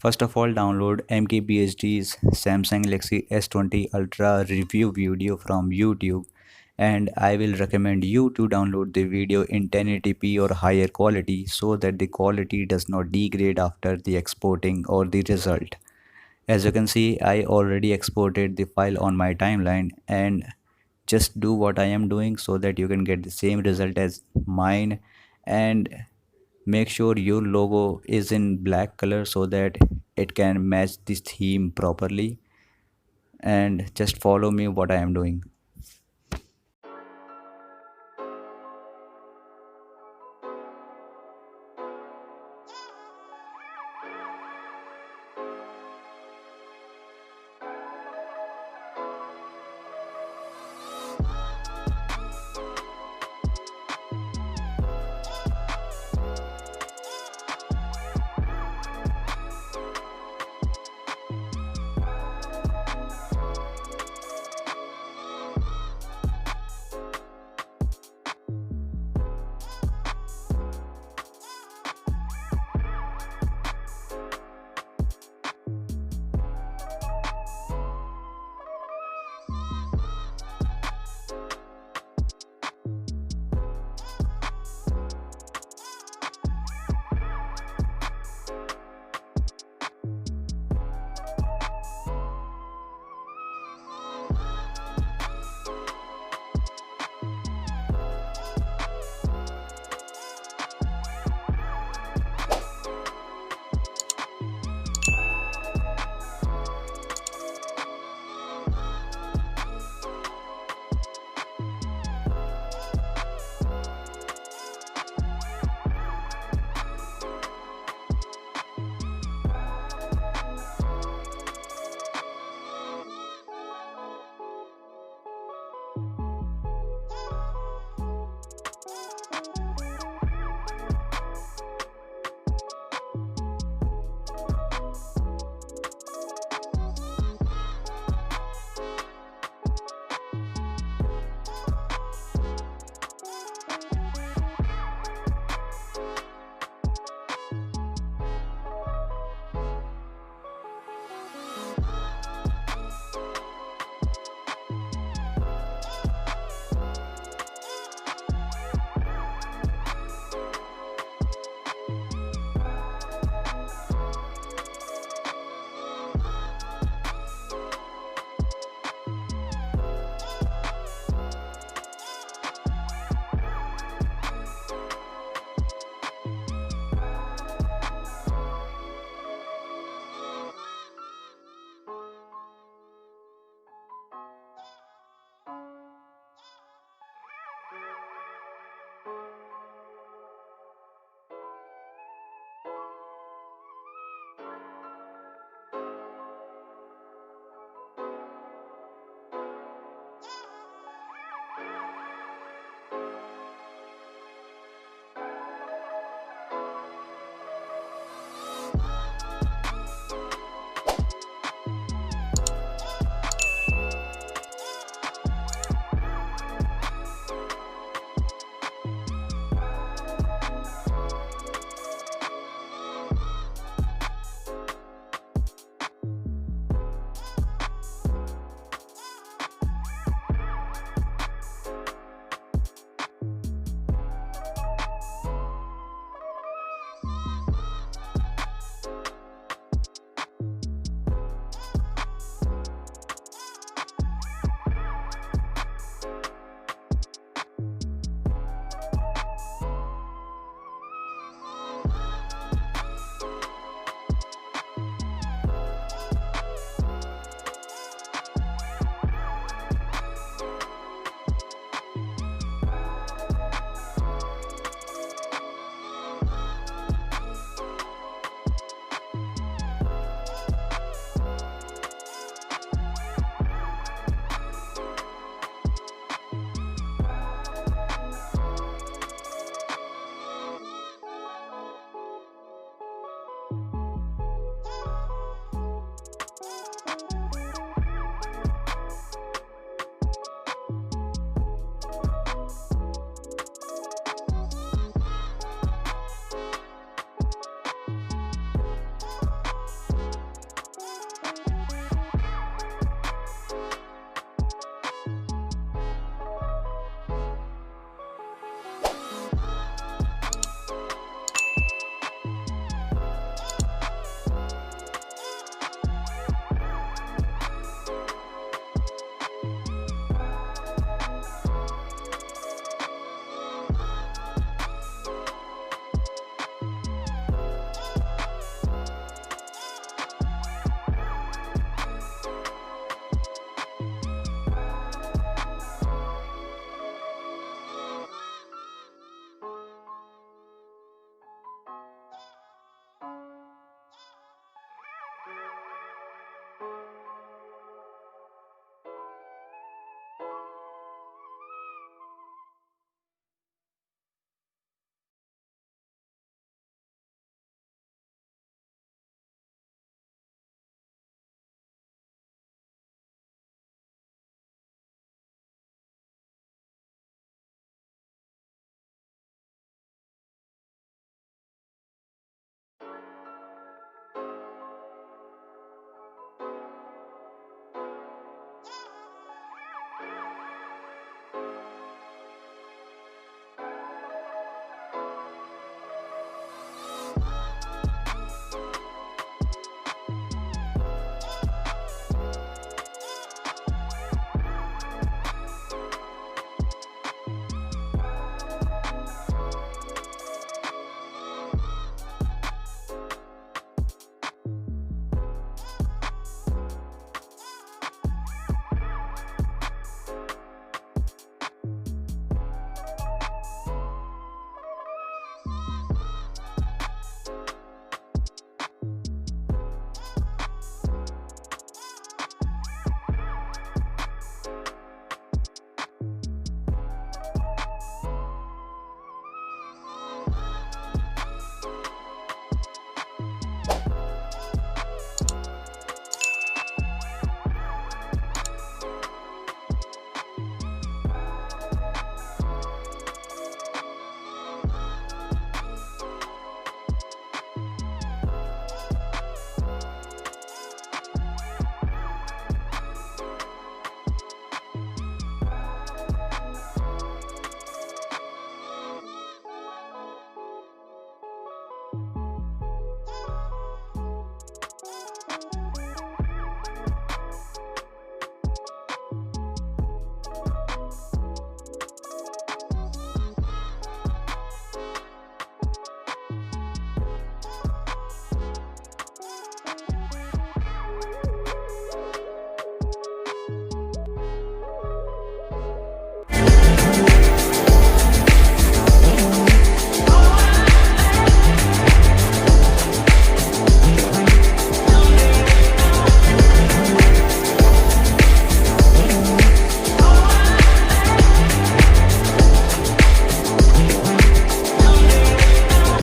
First of all, download MKBHD's Samsung Galaxy S20 Ultra review video from YouTube, and I will recommend you to download the video in 1080p or higher quality so that the quality does not degrade after the exporting or the result. As you can see, I already exported the file on my timeline, and just do what I am doing so that you can get the same result as mine. And make sure your logo is in black color so that it can match this theme properly, and just follow me what I am doing.